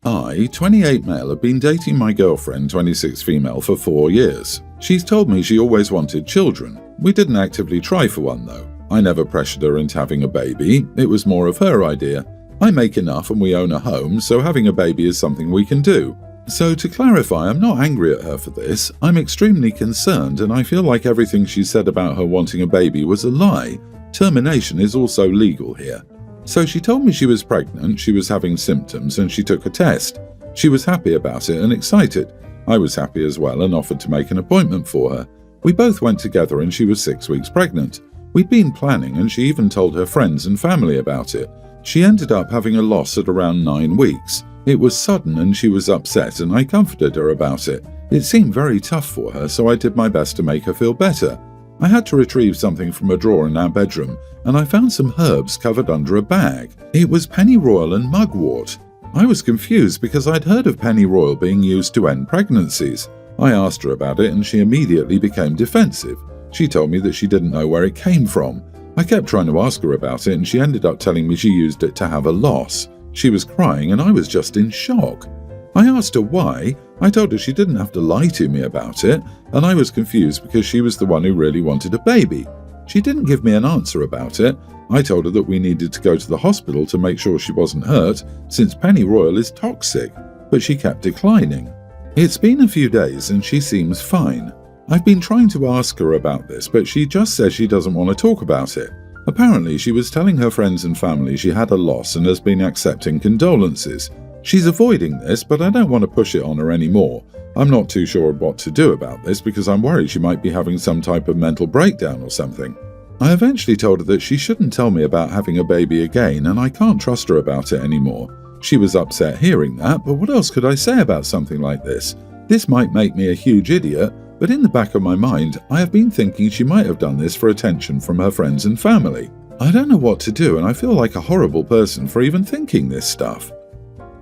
I, 28 male, have been dating my girlfriend, 26 female, for 4 years. She's told me she always wanted children. We didn't actively try for one though. I never pressured her into having a baby. It was more of her idea. I make enough and we own a home, so having a baby is something we can do. So to clarify, I'm not angry at her for this. I'm extremely concerned and I feel like everything she said about her wanting a baby was a lie. Termination is also legal here. So she told me she was pregnant, she was having symptoms, and she took a test. She was happy about it and excited. I was happy as well and offered to make an appointment for her. We both went together and she was 6 weeks pregnant. We'd been planning and she even told her friends and family about it. She ended up having a loss at around 9 weeks. It was sudden and she was upset and I comforted her about it. It seemed very tough for her, so I did my best to make her feel better. I had to retrieve something from a drawer in our bedroom, and I found some herbs covered under a bag. It was pennyroyal and mugwort. I was confused because I'd heard of pennyroyal being used to end pregnancies. I asked her about it and she immediately became defensive. She told me that she didn't know where it came from. I kept trying to ask her about it and she ended up telling me she used it to have a loss. She was crying and I was just in shock. I asked her why. I told her she didn't have to lie to me about it, and I was confused because she was the one who really wanted a baby. She didn't give me an answer about it. I told her that we needed to go to the hospital to make sure she wasn't hurt, since pennyroyal is toxic, but she kept declining. It's been a few days and she seems fine. I've been trying to ask her about this, but she just says she doesn't want to talk about it. Apparently, she was telling her friends and family she had a loss and has been accepting condolences. She's avoiding this, but I don't want to push it on her anymore. I'm not too sure what to do about this because I'm worried she might be having some type of mental breakdown or something. I eventually told her that she shouldn't tell me about having a baby again and I can't trust her about it anymore. She was upset hearing that, but what else could I say about something like this? This might make me a huge idiot, but in the back of my mind, I have been thinking she might have done this for attention from her friends and family. I don't know what to do and I feel like a horrible person for even thinking this stuff.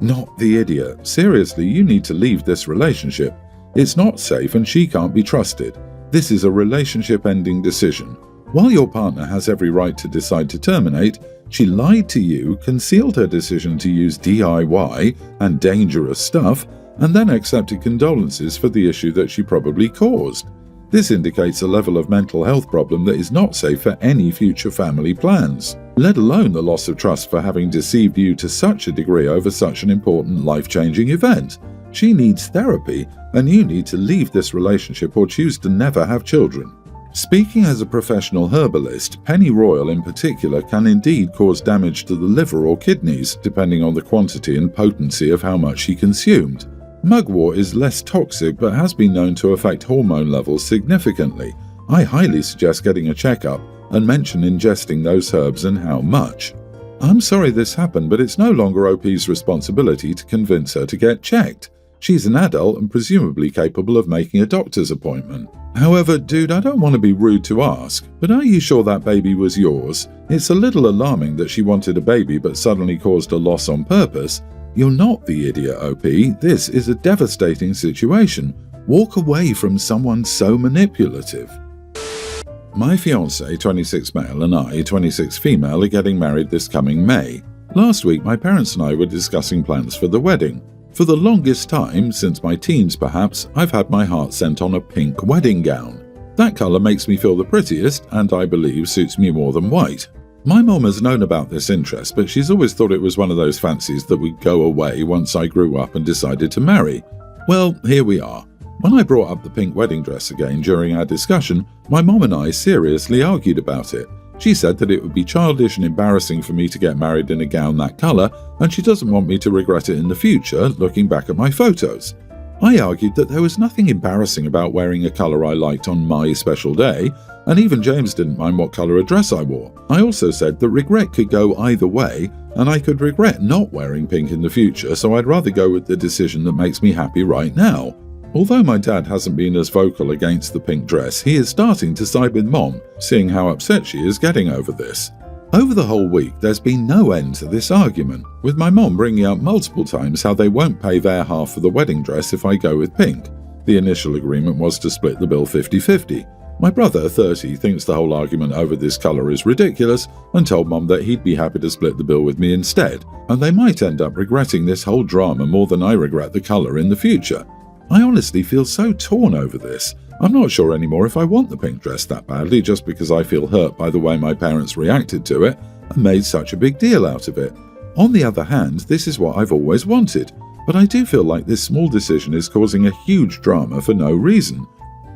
Not the idiot. Seriously, you need to leave this relationship. It's not safe and she can't be trusted. This is a relationship-ending decision. While your partner has every right to decide to terminate, she lied to you, concealed her decision to use DIY and dangerous stuff, and then accepted condolences for the issue that she probably caused. This indicates a level of mental health problem that is not safe for any future family plans, let alone the loss of trust for having deceived you to such a degree over such an important life-changing event. She needs therapy, and you need to leave this relationship or choose to never have children. Speaking as a professional herbalist, pennyroyal in particular can indeed cause damage to the liver or kidneys, depending on the quantity and potency of how much she consumed. Mugwort is less toxic but has been known to affect hormone levels significantly. I highly suggest getting a checkup and mention ingesting those herbs and how much. I'm sorry this happened, but it's no longer OP's responsibility to convince her to get checked. She's an adult and presumably capable of making a doctor's appointment. However, dude, I don't want to be rude to ask, but are you sure that baby was yours? It's a little alarming that she wanted a baby but suddenly caused a loss on purpose. You're not the idiot, OP. This is a devastating situation. Walk away from someone so manipulative. My fiancé, 26 male, and I, 26 female, are getting married this coming May. Last week, my parents and I were discussing plans for the wedding. For the longest time, since my teens perhaps, I've had my heart set on a pink wedding gown. That colour makes me feel the prettiest, and I believe suits me more than white. My mom has known about this interest, but she's always thought it was one of those fancies that would go away once I grew up and decided to marry. Well, here we are. When I brought up the pink wedding dress again during our discussion, my mom and I seriously argued about it. She said that it would be childish and embarrassing for me to get married in a gown that colour, and she doesn't want me to regret it in the future, looking back at my photos. I argued that there was nothing embarrassing about wearing a colour I liked on my special day, and even James didn't mind what colour a dress I wore. I also said that regret could go either way, and I could regret not wearing pink in the future, so I'd rather go with the decision that makes me happy right now. Although my dad hasn't been as vocal against the pink dress, he is starting to side with Mom, seeing how upset she is getting over this. Over the whole week, there's been no end to this argument, with my mom bringing up multiple times how they won't pay their half for the wedding dress if I go with pink. The initial agreement was to split the bill 50-50. My brother, 30, thinks the whole argument over this colour is ridiculous and told Mum that he'd be happy to split the bill with me instead, and they might end up regretting this whole drama more than I regret the colour in the future. I honestly feel so torn over this. I'm not sure anymore if I want the pink dress that badly just because I feel hurt by the way my parents reacted to it and made such a big deal out of it. On the other hand, this is what I've always wanted, but I do feel like this small decision is causing a huge drama for no reason.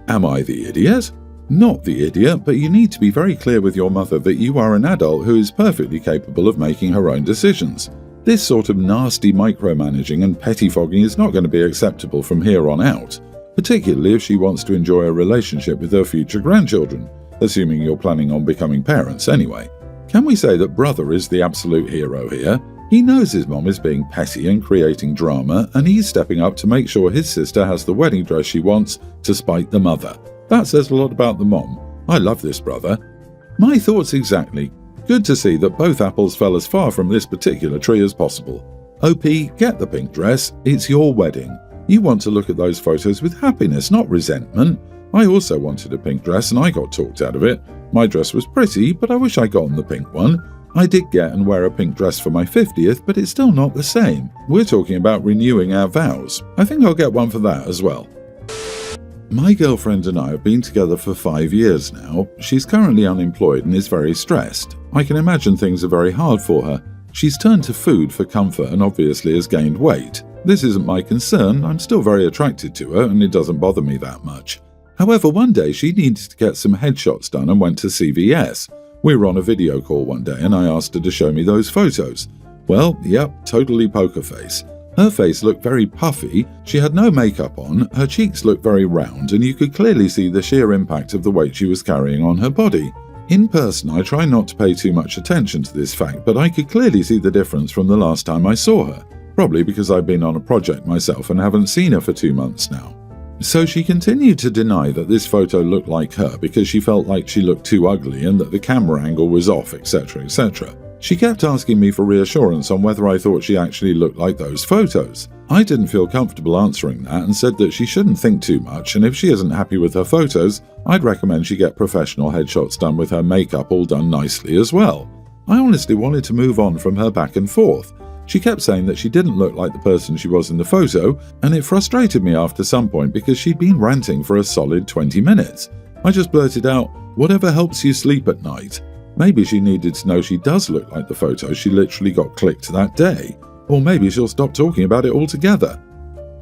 Am I the idiot? Not the idiot, but you need to be very clear with your mother that you are an adult who is perfectly capable of making her own decisions. This sort of nasty micromanaging and pettifogging is not going to be acceptable from here on out, particularly if she wants to enjoy a relationship with her future grandchildren, assuming you're planning on becoming parents anyway. Can we say that brother is the absolute hero here? He knows his mom is being petty and creating drama, and he's stepping up to make sure his sister has the wedding dress she wants to spite the mother. That says a lot about the mom. I love this brother. My thoughts exactly. Good to see that both apples fell as far from this particular tree as possible. OP, get the pink dress. It's your wedding. You want to look at those photos with happiness, not resentment. I also wanted a pink dress and I got talked out of it. My dress was pretty, but I wish I'd gotten the pink one. I did get and wear a pink dress for my 50th, but it's still not the same. We're talking about renewing our vows. I think I'll get one for that as well. My girlfriend and I have been together for 5 years now. She's currently unemployed and is very stressed. I can imagine things are very hard for her. She's turned to food for comfort and obviously has gained weight. This isn't my concern. I'm still very attracted to her and it doesn't bother me that much. However, one day she needed to get some headshots done and went to CVS. We were on a video call one day and I asked her to show me those photos. Well, yep, totally poker face. Her face looked very puffy, she had no makeup on, her cheeks looked very round, and you could clearly see the sheer impact of the weight she was carrying on her body. In person, I try not to pay too much attention to this fact, but I could clearly see the difference from the last time I saw her, probably because I've been on a project myself and haven't seen her for 2 months now. So she continued to deny that this photo looked like her because she felt like she looked too ugly and that the camera angle was off, etc., etc. She kept asking me for reassurance on whether I thought she actually looked like those photos. I didn't feel comfortable answering that and said that she shouldn't think too much, and if she isn't happy with her photos, I'd recommend she get professional headshots done with her makeup all done nicely as well. I honestly wanted to move on from her back and forth. She kept saying that she didn't look like the person she was in the photo, and it frustrated me after some point because she'd been ranting for a solid 20 minutes. I just blurted out, "Whatever helps you sleep at night." Maybe she needed to know she does look like the photo she literally got clicked that day. Or maybe she'll stop talking about it altogether.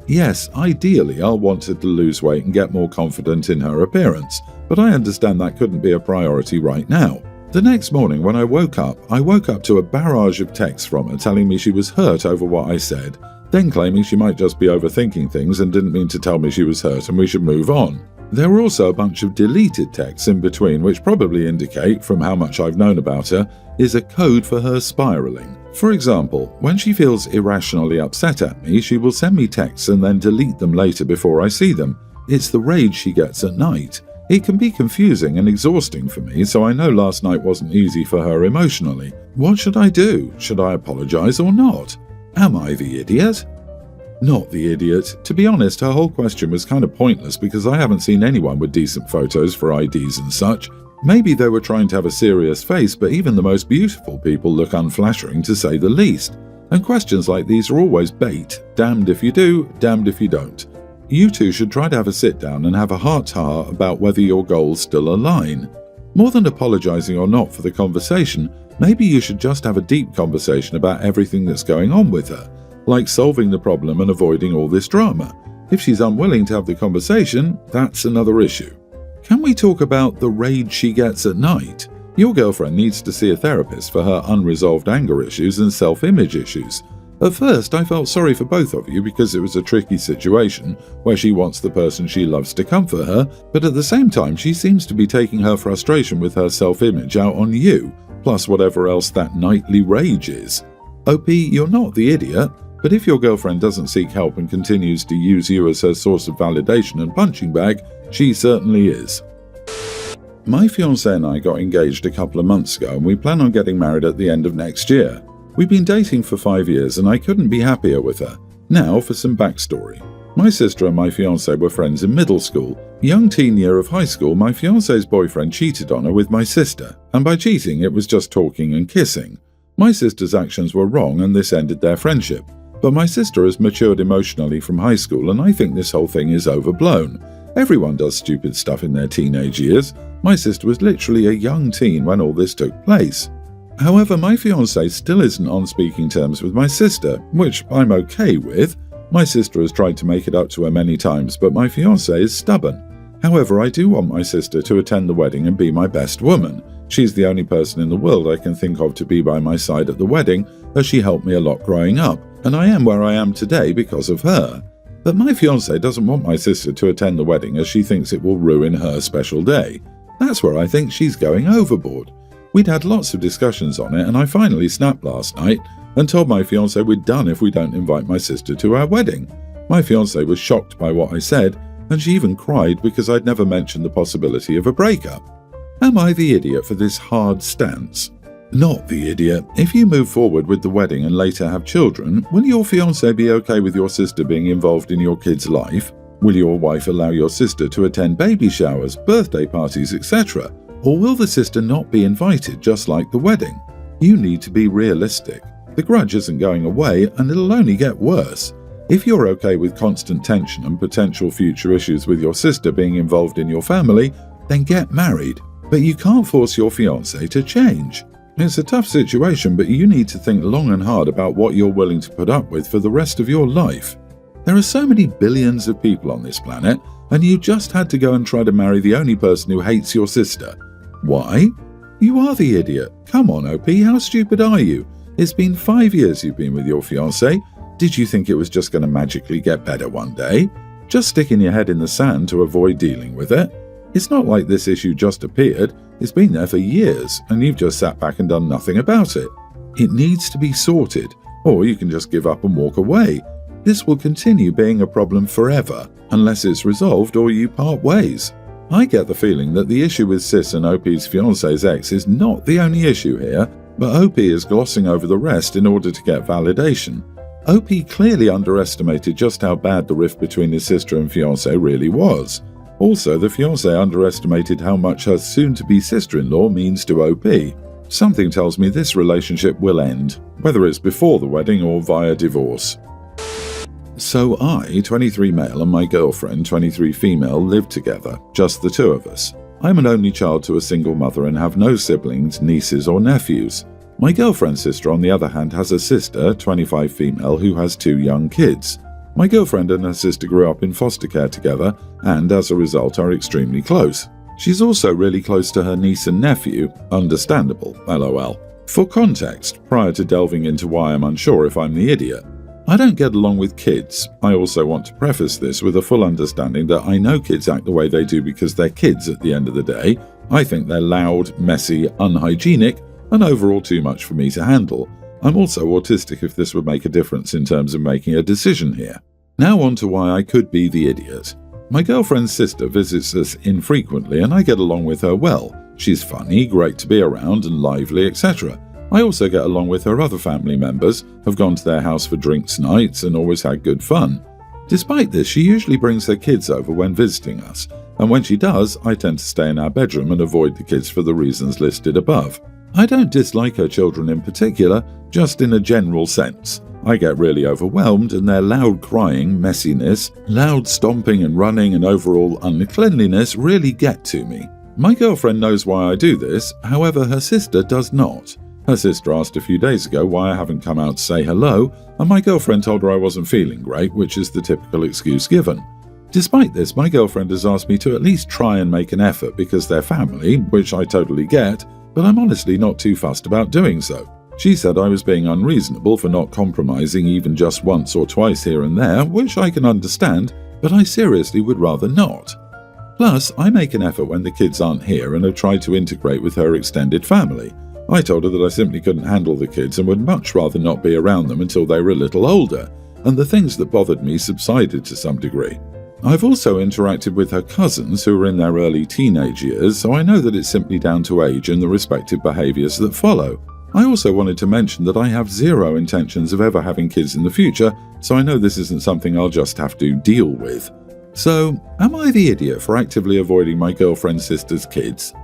Yes, ideally I'll want her to lose weight and get more confident in her appearance, but I understand that couldn't be a priority right now. The next morning when I woke up to a barrage of texts from her telling me she was hurt over what I said, then claiming she might just be overthinking things and didn't mean to tell me she was hurt and we should move on. There were also a bunch of deleted texts in between which probably indicate, from how much I've known about her, is a code for her spiraling. For example, when she feels irrationally upset at me, she will send me texts and then delete them later before I see them. It's the rage she gets at night. It can be confusing and exhausting for me, so I know last night wasn't easy for her emotionally. What should I do? Should I apologize or not? Am I the idiot? Not the idiot. To be honest, her whole question was kind of pointless because I haven't seen anyone with decent photos for IDs and such. Maybe they were trying to have a serious face, but even the most beautiful people look unflattering to say the least. And questions like these are always bait. Damned if you do, damned if you don't. You two should try to have a sit down and have a heart-to-heart about whether your goals still align. More than apologizing or not for the conversation, maybe you should just have a deep conversation about everything that's going on with her, like solving the problem and avoiding all this drama. If she's unwilling to have the conversation, that's another issue. Can we talk about the rage she gets at night? Your girlfriend needs to see a therapist for her unresolved anger issues and self-image issues. At first, I felt sorry for both of you because it was a tricky situation where she wants the person she loves to comfort her, but at the same time she seems to be taking her frustration with her self-image out on you, plus whatever else that nightly rage is. OP, you're not the idiot, but if your girlfriend doesn't seek help and continues to use you as her source of validation and punching bag, she certainly is. My fiancé and I got engaged a couple of months ago and we plan on getting married at the end of next year. We've been dating for 5 years and I couldn't be happier with her. Now for some backstory. My sister and my fiancé were friends in middle school. Young teen year of high school, my fiancé's boyfriend cheated on her with my sister, and by cheating it was just talking and kissing. My sister's actions were wrong and this ended their friendship. But my sister has matured emotionally from high school and I think this whole thing is overblown. Everyone does stupid stuff in their teenage years. My sister was literally a young teen when all this took place. However, my fiancé still isn't on speaking terms with my sister, which I'm okay with. My sister has tried to make it up to her many times, but my fiancé is stubborn. However, I do want my sister to attend the wedding and be my best woman. She's the only person in the world I can think of to be by my side at the wedding, as she helped me a lot growing up, and I am where I am today because of her. But my fiancé doesn't want my sister to attend the wedding as she thinks it will ruin her special day. That's where I think she's going overboard. We'd had lots of discussions on it and I finally snapped last night and told my fiancé we're done if we don't invite my sister to our wedding. My fiancé was shocked by what I said and she even cried because I'd never mentioned the possibility of a breakup. Am I the idiot for this hard stance? Not the idiot. If you move forward with the wedding and later have children, will your fiancé be okay with your sister being involved in your kid's life? Will your wife allow your sister to attend baby showers, birthday parties, etc.? Or will the sister not be invited just like the wedding? You need to be realistic. The grudge isn't going away and it'll only get worse. If you're okay with constant tension and potential future issues with your sister being involved in your family, then get married. But you can't force your fiancé to change. It's a tough situation, but you need to think long and hard about what you're willing to put up with for the rest of your life. There are so many billions of people on this planet, and you just had to go and try to marry the only person who hates your sister. Why? You are the idiot. Come on, OP, how stupid are you? It's been 5 years you've been with your fiancé. Did you think it was just going to magically get better one day? Just sticking your head in the sand to avoid dealing with it? It's not like this issue just appeared. It's been there for years, and you've just sat back and done nothing about it. It needs to be sorted, or you can just give up and walk away. This will continue being a problem forever, unless it's resolved or you part ways. I get the feeling that the issue with Sis and OP's fiancé's ex is not the only issue here, but OP is glossing over the rest in order to get validation. OP clearly underestimated just how bad the rift between his sister and fiancé really was. Also, the fiancé underestimated how much her soon-to-be sister-in-law means to OP. Something tells me this relationship will end, whether it's before the wedding or via divorce. So I, 23 male, and my girlfriend, 23 female, live together, just the two of us. I'm an only child to a single mother and have no siblings, nieces or nephews. My girlfriend's sister, on the other hand, has a sister, 25 female, who has 2 young kids. My girlfriend and her sister grew up in foster care together and, as a result, are extremely close. She's also really close to her niece and nephew. Understandable, lol. For context, prior to delving into why I'm unsure if I'm the idiot, I don't get along with kids. I also want to preface this with a full understanding that I know kids act the way they do because they're kids at the end of the day. I think they're loud, messy, unhygienic, and overall too much for me to handle. I'm also autistic if this would make a difference in terms of making a decision here. Now on to why I could be the idiot. My girlfriend's sister visits us infrequently and I get along with her well. She's funny, great to be around and lively, etc. I also get along with her other family members, have gone to their house for drinks nights and always had good fun. Despite this, she usually brings her kids over when visiting us, and when she does, I tend to stay in our bedroom and avoid the kids for the reasons listed above. I don't dislike her children in particular, just in a general sense. I get really overwhelmed and their loud crying, messiness, loud stomping and running and overall uncleanliness really get to me. My girlfriend knows why I do this, however her sister does not. Her sister asked a few days ago why I haven't come out to say hello, and my girlfriend told her I wasn't feeling great, which is the typical excuse given. Despite this, my girlfriend has asked me to at least try and make an effort because they're family, which I totally get, but I'm honestly not too fussed about doing so. She said I was being unreasonable for not compromising even just once or twice here and there, which I can understand, but I seriously would rather not. Plus, I make an effort when the kids aren't here and have tried to integrate with her extended family. I told her that I simply couldn't handle the kids and would much rather not be around them until they were a little older, and the things that bothered me subsided to some degree. I've also interacted with her cousins who are in their early teenage years, so I know that it's simply down to age and the respective behaviours that follow. I also wanted to mention that I have zero intentions of ever having kids in the future, so I know this isn't something I'll just have to deal with. So, am I the idiot for actively avoiding my girlfriend's sister's kids?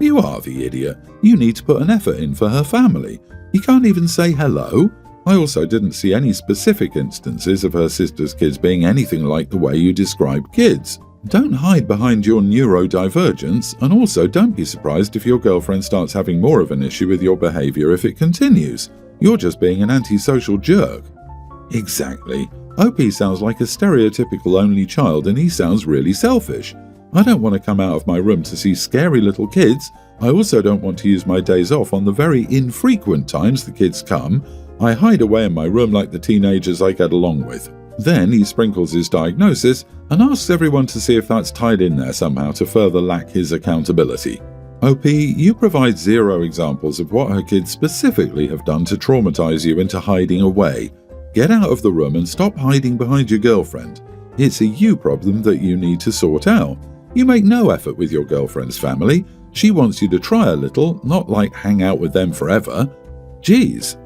You are the idiot. You need to put an effort in for her family. You can't even say hello. I also didn't see any specific instances of her sister's kids being anything like the way you describe kids. Don't hide behind your neurodivergence, and also don't be surprised if your girlfriend starts having more of an issue with your behavior if it continues. You're just being an antisocial jerk. Exactly. OP sounds like a stereotypical only child, and he sounds really selfish. I don't want to come out of my room to see scary little kids. I also don't want to use my days off on the very infrequent times the kids come. I hide away in my room like the teenagers I get along with. Then he sprinkles his diagnosis and asks everyone to see if that's tied in there somehow to further lack his accountability. OP, you provide zero examples of what her kids specifically have done to traumatize you into hiding away. Get out of the room and stop hiding behind your girlfriend. It's a you problem that you need to sort out. You make no effort with your girlfriend's family. She wants you to try a little, not like hang out with them forever. Geez,